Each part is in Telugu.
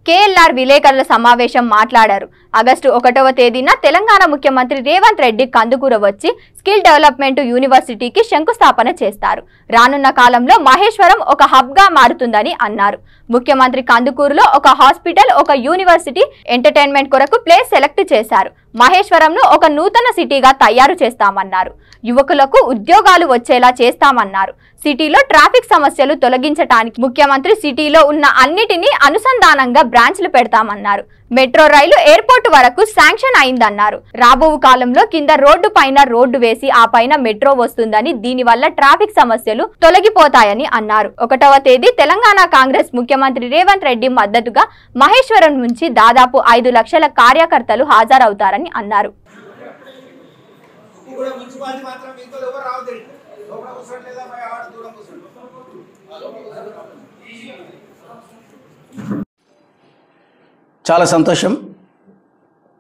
కేఎల్ఆర్ విలేకరుల సమావేశం మాట్లాడారు. ఆగస్టు 1వ తేదీన తెలంగాణ ముఖ్యమంత్రి రేవంత్ రెడ్డి కందుకూరు వచ్చి స్కిల్ డెవలప్మెంట్ యూనివర్సిటీకి శంకుస్థాపన చేస్తారు. రానున్న కాలంలో మహేశ్వరం ఒక హబ్ గా మారుతుందని అన్నారు. ముఖ్యమంత్రి కందుకూరులో ఒక హాస్పిటల్, ఒక యూనివర్సిటీ, ఎంటర్టైన్మెంట్ కొరకు ప్లేస్ సెలెక్ట్ చేశారు. మహేశ్వరంను ఒక నూతన సిటీగా తయారు చేస్తామన్నారు. యువకులకు ఉద్యోగాలు వచ్చేలా చేస్తామన్నారు. సిటీలో ట్రాఫిక్ సమస్యలు తొలగించడానికి ముఖ్యమంత్రి సిటీలో ఉన్న అన్నిటినీ అనుసంధానంగా బ్రాంచ్లు పెడతామన్నారు. మెట్రో రైలు ఎయిర్పోర్ట్ వరకు శాంక్షన్ అయిందన్నారు. రాబో కాలంలో కింద రోడ్డు పైన రోడ్డు వేసి ఆ పైన మెట్రో వస్తుందని, దీనివల్ల ట్రాఫిక్ సమస్యలు తొలగిపోతాయని అన్నారు. 1వ తేదీ తెలంగాణ కాంగ్రెస్ ముఖ్యమంత్రి రేవంత్ రెడ్డి మద్దతుగా మహేశ్వరం నుంచి దాదాపు 5 లక్షల కార్యకర్తలు హాజరవుతారని అన్నారు. చాలా సంతోషం.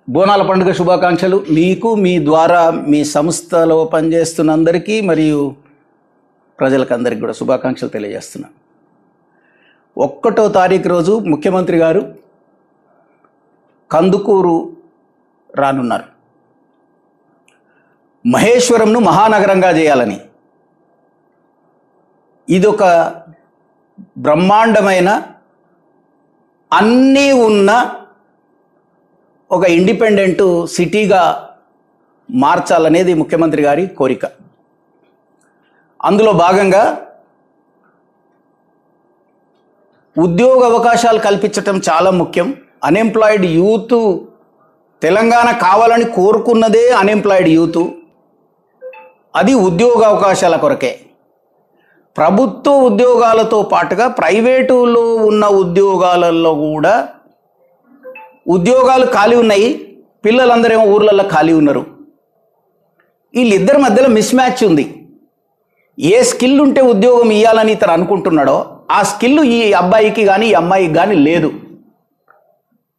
బోనాల పండుగ శుభాకాంక్షలు మీకు, మీ ద్వారా మీ సంస్థలో పనిచేస్తున్న అందరికీ మరియు ప్రజలకు అందరికీ కూడా శుభాకాంక్షలు తెలియజేస్తున్నా. 1వ తారీఖు రోజు ముఖ్యమంత్రి గారు కందుకూరు రానున్నారు. మహేశ్వరంను మహానగరంగా చేయాలని, ఇదొక బ్రహ్మాండమైన అన్నీ ఉన్న ఒక ఇండిపెండెంట్ సిటీగా మార్చాలనేది ముఖ్యమంత్రి గారి కోరిక. అందులో భాగంగా ఉద్యోగ అవకాశాలు కల్పించటం చాలా ముఖ్యం. అన్ఎంప్లాయిడ్ యూత్ తెలంగాణ కావాలని కోరుకున్నదే అన్ఎంప్లాయిడ్ యూత్. అది ఉద్యోగ అవకాశాల కొరకే. ప్రభుత్వ ఉద్యోగాలతో పాటుగా ప్రైవేటులో ఉన్న ఉద్యోగాలలో కూడా ఉద్యోగాలు ఖాళీ ఉన్నాయి. పిల్లలందరేమో ఊర్లలో ఖాళీ ఉన్నారు. వీళ్ళిద్దరి మధ్యలో మిస్ మ్యాచ్ ఉంది. ఏ స్కిల్ ఉంటే ఉద్యోగం ఇవ్వాలని ఇతను అనుకుంటున్నాడో ఆ స్కిల్ ఈ అబ్బాయికి కానీ ఈ అమ్మాయికి కానీ లేదు.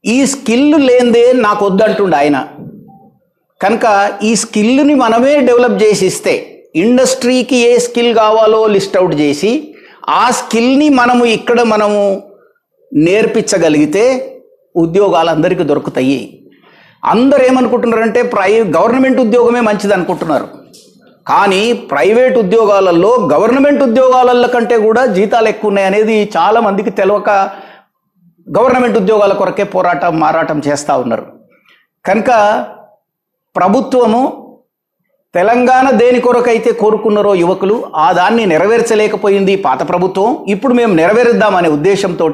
ఈ స్కిల్ లేనిదే నాకు వద్దంటుండే ఆయన. కనుక ఈ స్కిల్ని మనమే డెవలప్ చేసి ఇస్తే, ఇండస్ట్రీకి ఏ స్కిల్ కావాలో లిస్ట్ అవుట్ చేసి ఆ స్కిల్ని మనము నేర్పించగలిగితే ఉద్యోగాలు అందరికీ దొరుకుతాయి. అందరూ ఏమనుకుంటున్నారంటే గవర్నమెంట్ ఉద్యోగమే మంచిది అనుకుంటున్నారు. కానీ ప్రైవేట్ ఉద్యోగాలలో గవర్నమెంట్ ఉద్యోగాల కంటే కూడా జీతాలు ఎక్కువ ఉన్నాయి అనేది చాలామందికి తెలియక గవర్నమెంట్ ఉద్యోగాల కొరకే మారాటం చేస్తూ ఉన్నారు. కనుక ప్రభుత్వము తెలంగాణ దేని కొరకైతే కోరుకున్నారో యువకులు ఆ దాన్ని నెరవేర్చలేకపోయింది పాత ప్రభుత్వం. ఇప్పుడు మేము నెరవేరుద్దామనే ఉద్దేశంతో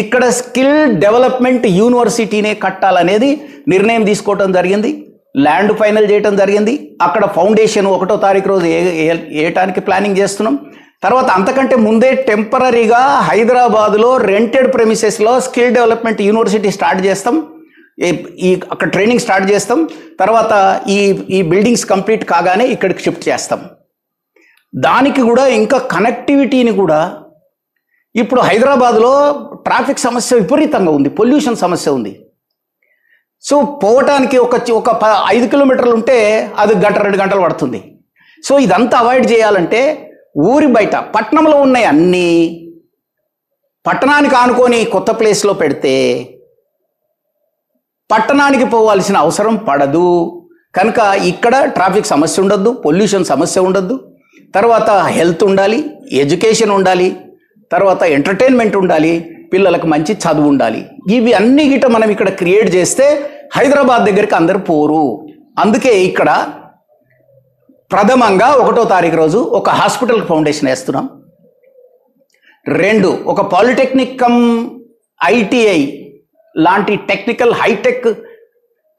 ఇక్కడ స్కిల్ డెవలప్మెంట్ యూనివర్సిటీనే కట్టాలనేది నిర్ణయం తీసుకోవటం జరిగింది. ల్యాండ్ ఫైనల్ చేయటం జరిగింది. అక్కడ ఫౌండేషన్ 1వ తారీఖు రోజు వేయటానికి ప్లానింగ్ చేస్తున్నాం. తర్వాత అంతకంటే ముందే టెంపరీగా హైదరాబాద్లో రెంటెడ్ ప్రెమిసెస్లో స్కిల్ డెవలప్మెంట్ యూనివర్సిటీ స్టార్ట్ చేస్తాం. అక్కడ ట్రైనింగ్ స్టార్ట్ చేస్తాం. తర్వాత ఈ బిల్డింగ్స్ కంప్లీట్ కాగానే ఇక్కడికి షిఫ్ట్ చేస్తాం. దానికి కూడా ఇంకా కనెక్టివిటీని కూడా, ఇప్పుడు హైదరాబాద్లో ట్రాఫిక్ సమస్య విపరీతంగా ఉంది, పొల్యూషన్ సమస్య ఉంది. సో పోవటానికి ఒక 5 కిలోమీటర్లు ఉంటే అది 1-2 గంటలు పడుతుంది. సో ఇదంతా అవాయిడ్ చేయాలంటే ఊరి బయట పట్టణంలో ఉన్నాయి అన్నీ పట్టణానికి ఆనుకొని కొత్త ప్లేస్లో పెడితే పట్టణానికి పోవాల్సిన అవసరం పడదు. కనుక ఇక్కడ ట్రాఫిక్ సమస్య ఉండద్దు, పొల్యూషన్ సమస్య ఉండద్దు, తర్వాత హెల్త్ ఉండాలి, ఎడ్యుకేషన్ ఉండాలి, తర్వాత ఎంటర్టైన్మెంట్ ఉండాలి, పిల్లలకు మంచి చదువు ఉండాలి. ఇవి అన్ని గిట మనం ఇక్కడ క్రియేట్ చేస్తే హైదరాబాద్ దగ్గరికి అందరు పోరు. అందుకే ఇక్కడ ప్రథమంగా 1వ తారీఖు రోజు ఒక హాస్పిటల్ ఫౌండేషన్ వేస్తున్నాం. 2 ఒక పాలిటెక్నిక్ ఐటీఐ లాంటి టెక్నికల్ హైటెక్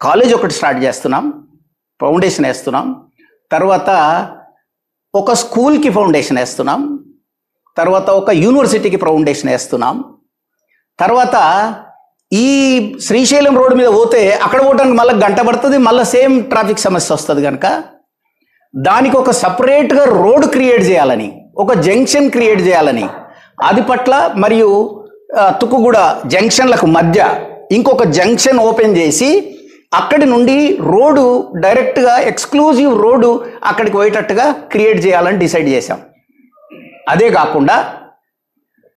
కాలేజ్ ఒకటి స్టార్ట్ చేస్తున్నాం, ఫౌండేషన్ వేస్తున్నాం. తర్వాత ఒక స్కూల్కి ఫౌండేషన్ వేస్తున్నాం. తర్వాత ఒక యూనివర్సిటీకి ఫౌండేషన్ వేస్తున్నాం. తర్వాత ఈ శ్రీశైలం రోడ్డు మీద పోతే అక్కడ పోవడానికి మళ్ళీ గంట పడుతుంది, మళ్ళీ సేమ్ ట్రాఫిక్ సమస్య వస్తుంది. కనుక దానికి ఒక సపరేట్గా రోడ్ క్రియేట్ చేయాలని, ఒక జంక్షన్ క్రియేట్ చేయాలని, అది పట్ల మరియు తుక్కుగూడ జంక్షన్లకు మధ్య ఇంకొక జంక్షన్ ఓపెన్ చేసి అక్కడి నుండి రోడ్డు డైరెక్ట్గా ఎక్స్క్లూజివ్ రోడ్డు అక్కడికి పోయేటట్టుగా క్రియేట్ చేయాలని డిసైడ్ చేశాం. అదే కాకుండా